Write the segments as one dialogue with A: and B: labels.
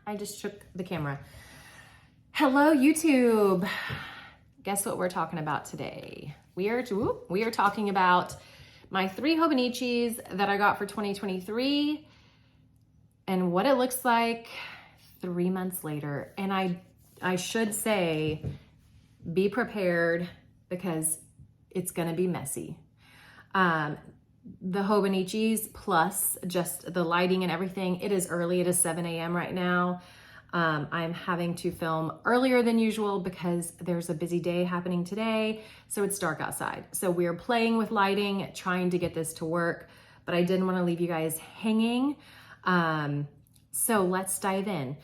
A: I just shook the camera. Hello, YouTube. Guess what we're talking about today? We are talking about my 3 Hobonichis that I got for 2023 and what it looks like 3 months later. And I should say, be prepared because it's gonna be messy. The Hobonichis plus just the lighting and everything, it is early, it is 7 a.m. right now. I'm having to film earlier than usual because there's a busy day happening today, so it's dark outside. So we're playing with lighting, trying to get this to work, but I didn't want to leave you guys hanging. So let's dive in.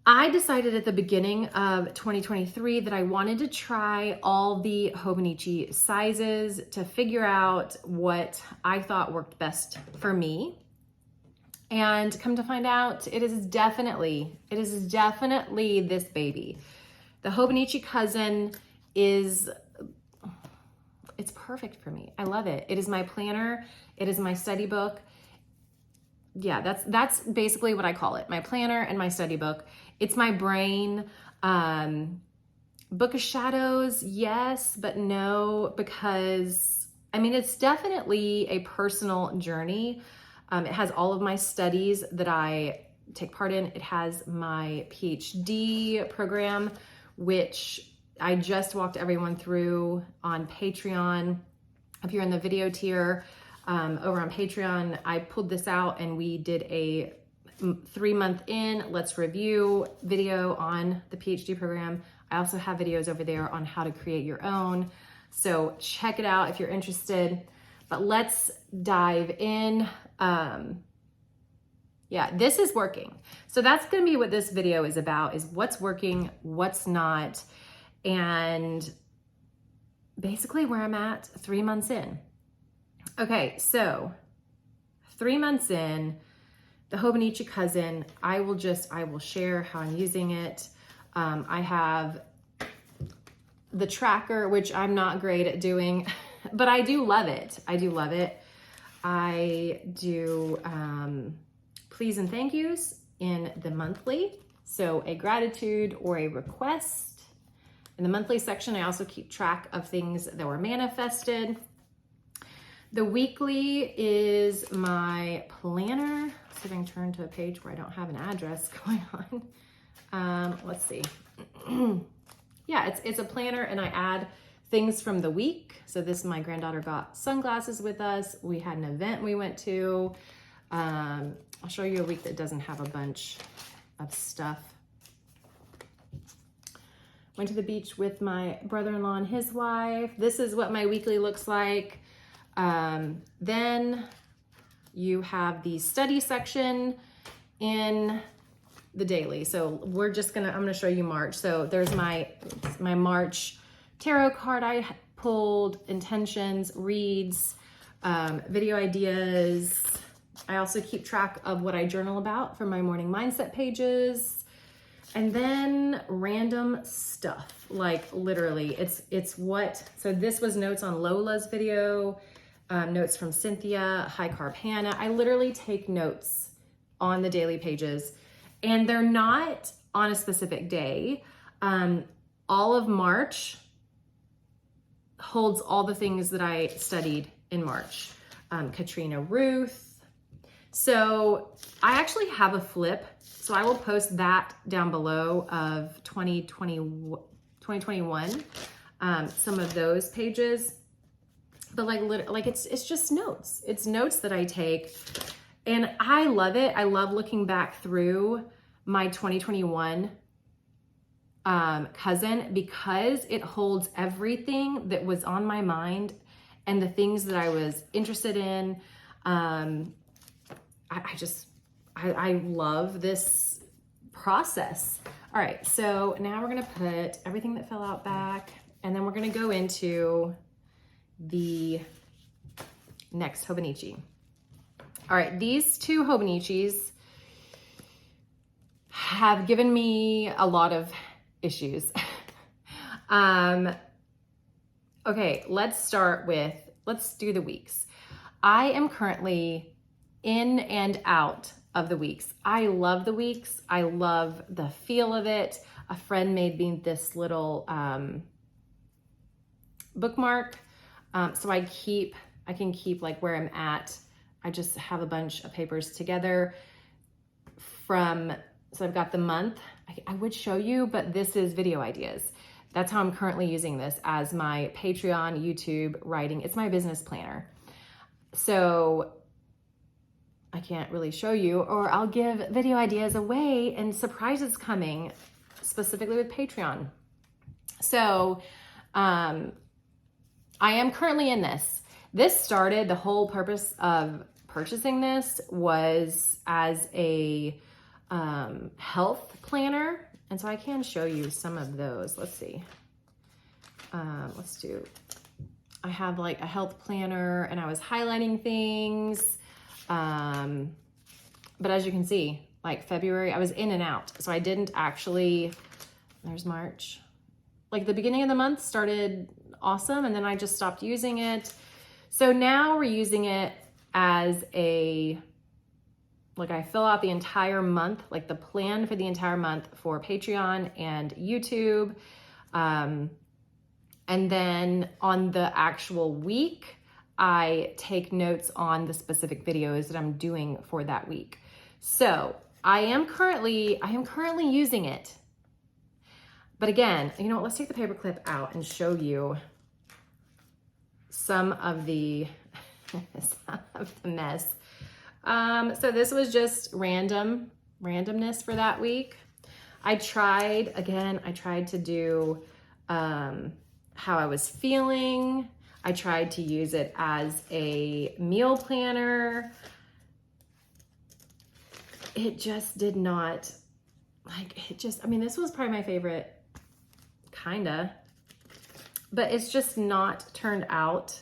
A: I decided at the beginning of 2023 that I wanted to try all the Hobonichi sizes to figure out what I thought worked best for me. And come to find out, it is definitely this baby. The Hobonichi Cousin it's perfect for me. I love it. It is my planner. It is my study book. Yeah, that's basically what I call it. My planner and my study book. It's my brain. Book of Shadows, yes, but no, because I mean, it's definitely a personal journey. It has all of my studies that I take part in. It has my PhD program, which I just walked everyone through on Patreon. If you're in the video tier over on Patreon, I pulled this out and we did a 3-month let's review video on the PhD program. I also have videos over there on how to create your own. So check it out if you're interested. But let's dive in. Yeah, this is working. So that's gonna be what this video is about, is what's working, what's not, and basically where I'm at 3 months in. Okay, so 3 months in, the Hobonichi Cousin, I will share how I'm using it. I have the tracker, which I'm not great at doing, but I do love it. I do please and thank yous in the monthly. So a gratitude or a request. In the monthly section, I also keep track of things that were manifested. The weekly is my planner. So if I can turn to a page where I don't have an address going on. Let's see. Yeah, it's a planner and I add things from the week. So my granddaughter got sunglasses with us. We had an event we went to. I'll show you a week that doesn't have a bunch of stuff. Went to the beach with my brother-in-law and his wife. This is what my weekly looks like. Then you have the study section in the daily. So I'm gonna show you March. So there's my March tarot card I pulled, intentions, reads, video ideas. I also keep track of what I journal about from my morning mindset pages. And then random stuff, like literally so this was notes on Lola's video, notes from Cynthia, high carb Hannah. I literally take notes on the daily pages and they're not on a specific day. All of March holds all the things that I studied in March. Katrina Ruth. So I actually have a flip. So I will post that down below of 2021, some of those pages. But it's just notes. It's notes that I take. And I love it. I love looking back through my 2021 cousin because it holds everything that was on my mind and the things that I was interested in. I love this process. All right, so now we're gonna put everything that fell out back, and then we're gonna go into the next Hobonichi. All right, these 2 Hobonichis have given me a lot of issues. Okay, let's do the weeks. I am currently in and out of the weeks. I love the weeks. I love the feel of it. A friend made me this little bookmark. So I can keep like where I'm at. I just have a bunch of papers together so I've got the month. I would show you, but this is video ideas. That's how I'm currently using this as my Patreon, YouTube, writing. It's my business planner. So I can't really show you, or I'll give video ideas away and surprises coming specifically with Patreon. So I am currently in this. This started, the whole purpose of purchasing this was as a health planner. And so I can show you some of those. Let's see. I have like a health planner and I was highlighting things. But as you can see, like February, I was in and out. So I didn't actually, there's March. Like the beginning of the month started awesome. And then I just stopped using it. So now we're using it as like I fill out the entire month, like the plan for the entire month for Patreon and YouTube. And then on the actual week, I take notes on the specific videos that I'm doing for that week. So I am currently using it. But again, you know what, let's take the paperclip out and show you some of the mess. So this was just randomness for that week. I tried to do how I was feeling. I tried to use it as a meal planner. It just did not, this was probably my favorite, kinda, but it's just not turned out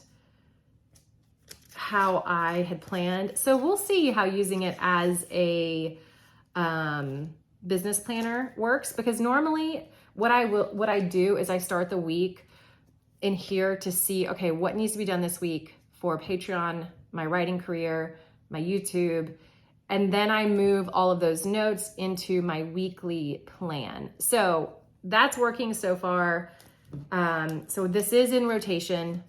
A: how I had planned. So we'll see how using it as a business planner works, because normally what I do is I start the week in here to see, okay, what needs to be done this week for Patreon, my writing career, my YouTube, and then I move all of those notes into my weekly plan. So that's working so far. So this is in rotation.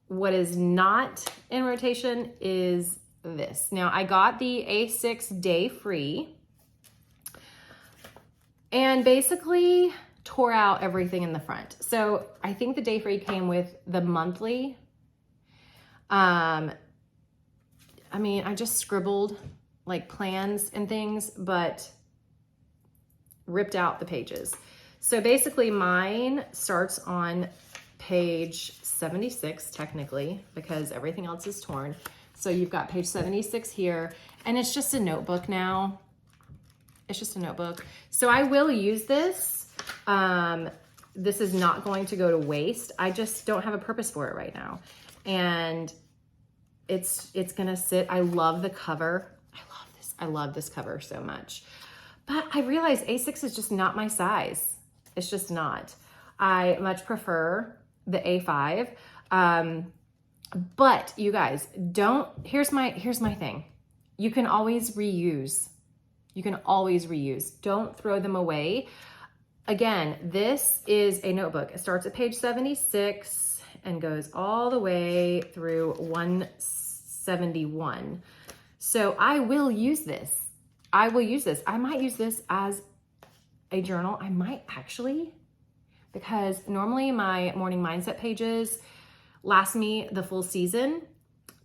A: What is not in rotation is this. Now I got the A6 Day-Free and basically tore out everything in the front. So I think the Day-Free came with the monthly. I just scribbled like plans and things, but ripped out the pages. So basically mine starts on page 76 technically, because everything else is torn. So you've got page 76 here, and it's just a notebook now. It's just a notebook. So I will use this. This is not going to go to waste. I just don't have a purpose for it right now. And it's gonna sit. I love the cover. I love this cover so much. But I realize A6 is just not my size. It's just not. I much prefer the A5. But you guys, here's my thing. You can always reuse. Don't throw them away. Again, this is a notebook. It starts at page 76 and goes all the way through 171. So I will use this. I might use this as a journal. I might actually, because normally my morning mindset pages last me the full season,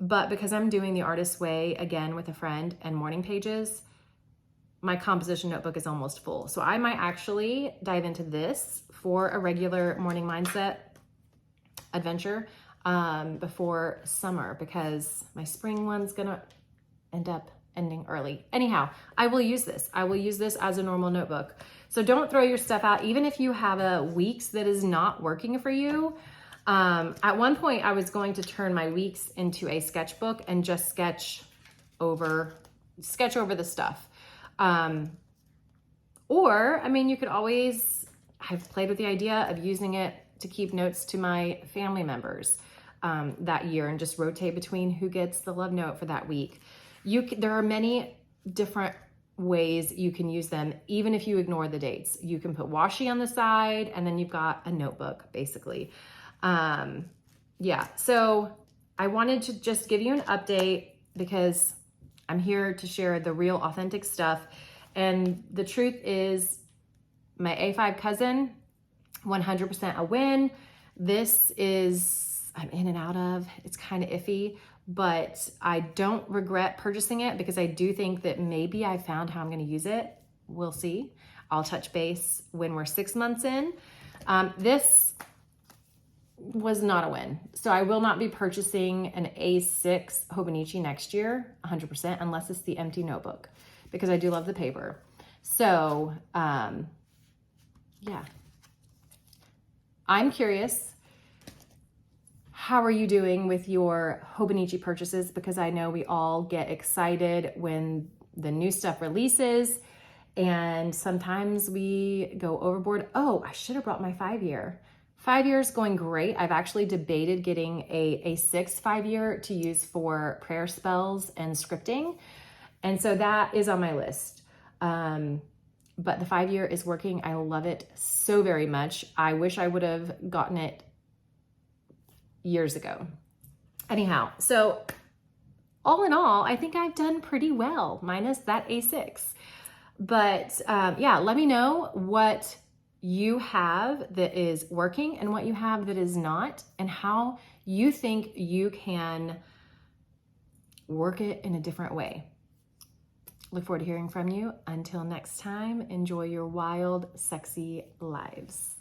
A: but because I'm doing the Artist's Way again with a friend and morning pages, my composition notebook is almost full. So I might actually dive into this for a regular morning mindset adventure before summer, because my spring one's gonna end up ending early. Anyhow, I will use this. As a normal notebook. So don't throw your stuff out, even if you have a weeks that is not working for you. At one point I was going to turn my weeks into a sketchbook and just sketch over the stuff. Or, you could always, I've played with the idea of using it to keep notes to my family members that year and just rotate between who gets the love note for that week. There are many different ways you can use them, even if you ignore the dates. You can put washi on the side, and then you've got a notebook, basically. Yeah, so I wanted to just give you an update because I'm here to share the real authentic stuff. And the truth is, my A5 cousin, 100% a win. This is, I'm in and out of, it's kind of iffy, but I don't regret purchasing it because I do think that maybe I found how I'm going to use it. We'll see. I'll touch base when we're 6 months in. This was not a win. So I will not be purchasing an A6 Hobonichi next year, 100%, unless it's the empty notebook, because I do love the paper. So, yeah. I'm curious, how are you doing with your Hobonichi purchases? Because I know we all get excited when the new stuff releases, and sometimes we go overboard. Oh, I should have brought my 5-year. 5 years going great. I've actually debated getting a 6 5-year to use for prayer spells and scripting. And so that is on my list. But the 5-year is working. I love it so very much. I wish I would have gotten it years ago. Anyhow, so all in all, I think I've done pretty well, minus that A6. But yeah, let me know what you have that is working and what you have that is not, and how you think you can work it in a different way. Look forward to hearing from you. Until next time, enjoy your wild, sexy lives.